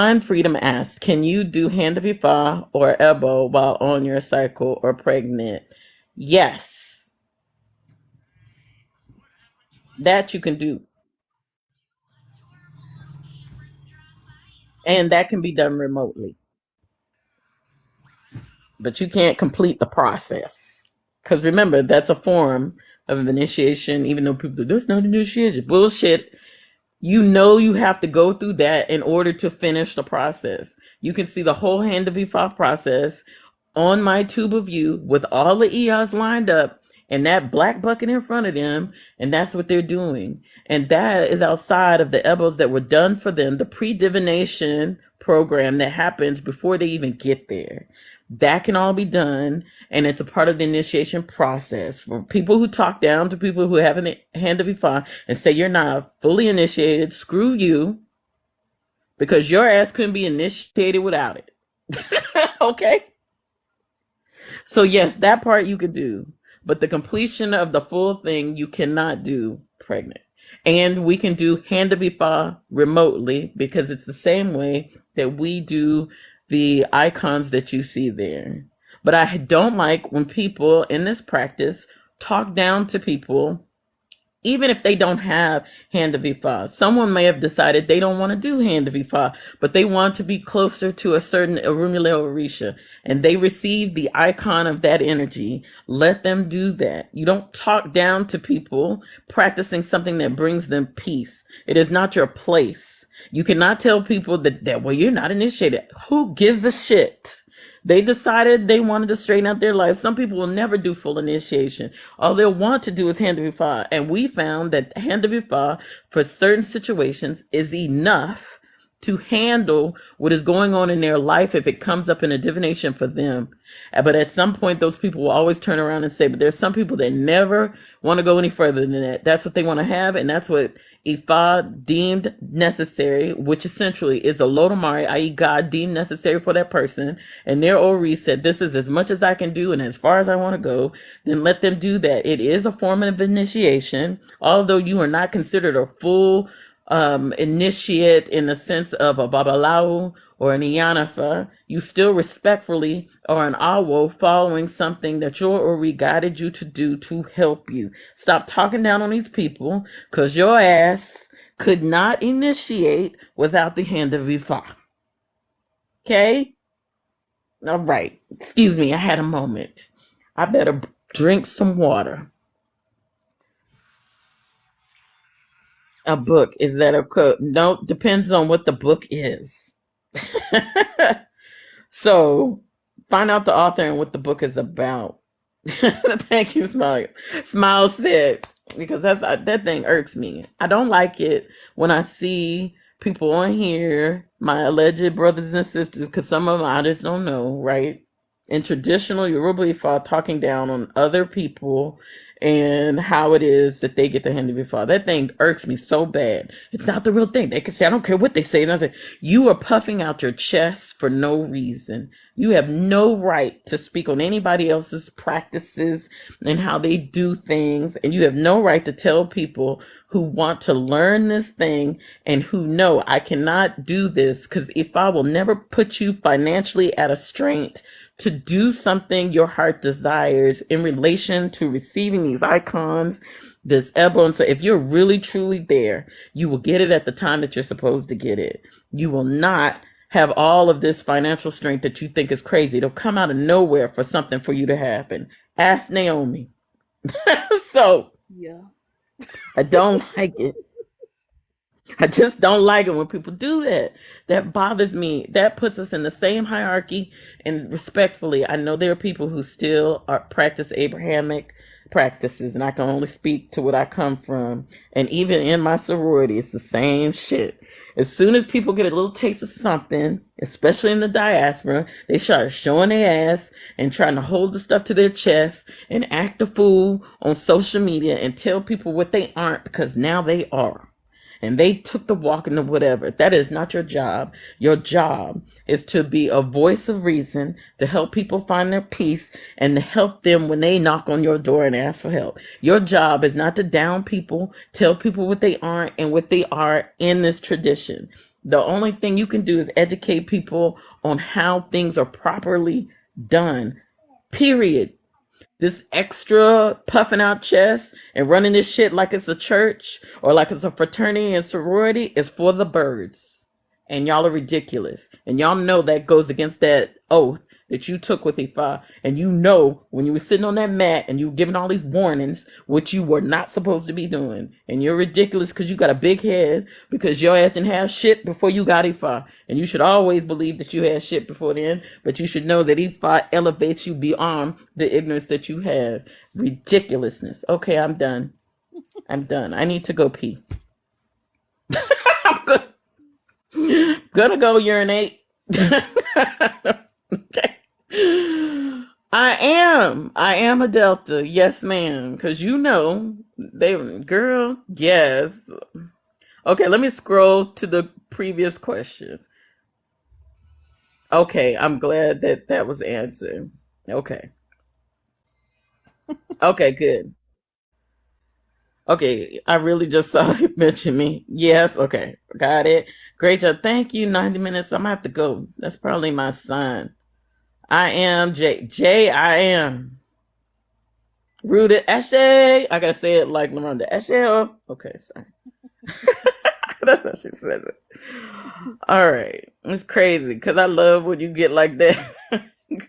Mind Freedom asked, can you do Hand of Ifa or Ebo while on your cycle or pregnant? Yes, that you can do. And that can be done remotely. But you can't complete the process. Because remember, that's a form of initiation, even though people, that's not initiation. Bullshit. You know you have to go through that in order to finish the process. You can see the whole Hand of Ifa process on my tube of view with all the EOS lined up and that black bucket in front of them, and that's what they're doing. And that is outside of the ebos that were done for them, the pre-divination program that happens before they even get there. That can all be done, and it's a part of the initiation process. For people who talk down to people who have a Hand of Ifa and say you're not fully initiated, screw you, because your ass couldn't be initiated without it. Okay? So yes, that part you could do, but the completion of the full thing you cannot do pregnant. And we can do Hand of Ifa remotely because it's the same way that we do the icons that you see there. But I don't like when people in this practice talk down to people, even if they don't have Hand of Ifa. Someone may have decided they don't want to do Hand of Ifa, but they want to be closer to a certain Orumile Orisha, and they receive the icon of that energy. Let them do that. You don't talk down to people practicing something that brings them peace. It is not your place. You cannot tell people that well, you're not initiated. Who gives a shit? They decided they wanted to straighten out their life. Some people will never do full initiation. All they'll want to do is Hand of Ifa. And we found that Hand of Ifa for certain situations is enough to handle what is going on in their life if it comes up in a divination for them. But at some point, those people will always turn around and say, but there's some people that never want to go any further than that. That's what they want to have. And that's what Ifa deemed necessary, which essentially is a Lodomari, i.e. God deemed necessary for that person. And their Ori said, this is as much as I can do and as far as I want to go, then let them do that. It is a form of initiation, although you are not considered a full initiate in the sense of a Babalau or an Iyanafa. You still respectfully are an Awo following something that your Ori guided you to do to help you. Stop talking down on these people, because your ass could not initiate without the Hand of Ifa. Okay? All right. Excuse me, I had a moment. I better drink some water. A book. Is that a code? No, depends on what the book is. So find out the author and what the book is about. Thank you, Smile. Smile said, because that thing irks me. I don't like it when I see people on here, my alleged brothers and sisters, because some of them I just don't know, right? In traditional Yoruba Ifa, talking down on other people and how it is that they get the Hand of Ifa. That thing irks me so bad. It's not the real thing. They can say, I don't care what they say. And I say, you are puffing out your chest for no reason. You have no right to speak on anybody else's practices and how they do things. And you have no right to tell people who want to learn this thing and who know I cannot do this, because if I will never put you financially at a strain to do something your heart desires in relation to receiving these icons, this Ebo. And so if you're really truly there, you will get it at the time that you're supposed to get it. You will not have all of this financial strength that you think is crazy. It'll come out of nowhere for something for you to happen. Ask Naomi. So Yeah. I don't like it. I just don't like it when people do that. That bothers me. That puts us in the same hierarchy. And respectfully, I know there are people who still practice Abrahamic practices, and I can only speak to what I come from. And even in my sorority, it's the same shit. As soon as people get a little taste of something, especially in the diaspora, they start showing their ass and trying to hold the stuff to their chest and act a fool on social media and tell people what they aren't, because now they are. And they took the walk into whatever. That is not your job. Your job is to be a voice of reason, to help people find their peace, and to help them when they knock on your door and ask for help. Your job is not to down people, tell people what they aren't and what they are in this tradition. The only thing you can do is educate people on how things are properly done. Period. This extra puffing out chest and running this shit like it's a church or like it's a fraternity and sorority is for the birds. And y'all are ridiculous. And y'all know that goes against that oath that you took with Ifa. And you know when you were sitting on that mat and you were giving all these warnings, what you were not supposed to be doing. And you're ridiculous because you got a big head because your ass didn't have shit before you got Ifa. And you should always believe that you had shit before then. But you should know that Ifa elevates you beyond the ignorance that you have. Ridiculousness. Okay, I'm done. I'm done. I need to go pee. I'm good. Gonna go urinate. Okay. I am a Delta. Yes, ma'am. Cause you know they girl, yes. Okay, let me scroll to the previous questions. Okay, I'm glad that that was answered. Okay. Okay, good. Okay, I really just saw you mention me. Yes, okay. Got it. Great job. Thank you. 90 minutes. I'm gonna have to go. That's probably my son. I am J. J. I am rooted. Ashe. I gotta say it like Laronda. Ashe. Okay, sorry. That's how she says it. All right. It's crazy because I love when you get like that.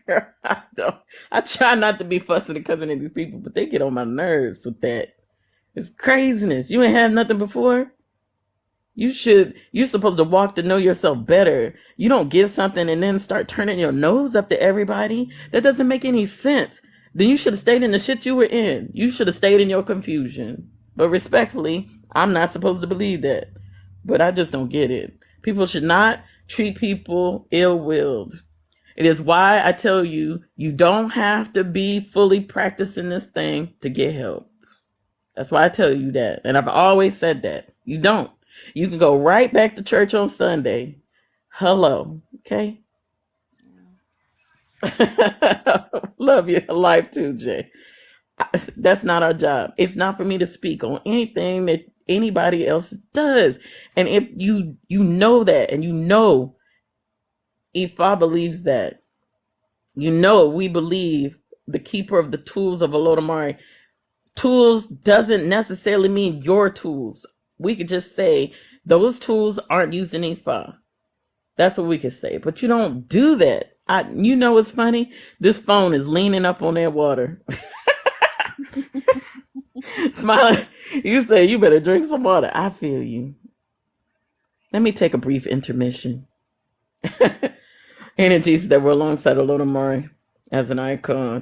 Girl, I don't. I try not to be fussing and cussing at these people, but they get on my nerves with that. It's craziness. You ain't had nothing before. You're supposed to walk to know yourself better. You don't give something and then start turning your nose up to everybody. That doesn't make any sense. Then you should have stayed in the shit you were in. You should have stayed in your confusion. But respectfully, I'm not supposed to believe that. But I just don't get it. People should not treat people ill-willed. It is why I tell you, you don't have to be fully practicing this thing to get help. That's why I tell you that. And I've always said that. You don't. You can go right back to church on Sunday. Hello. Okay? Love you. Life too, Jay. That's not our job. It's not for me to speak on anything that anybody else does. And if you know that, and you know Ifa believes that, you know we believe the keeper of the tools of Olodumare. Tools doesn't necessarily mean your tools. We could just say those tools aren't used in Ifa. That's what we could say. But you don't do that. You know what's funny? This phone is leaning up on that water. Smiling. You say you better drink some water. I feel you. Let me take a brief intermission. Energies that were alongside Olodumare as an icon.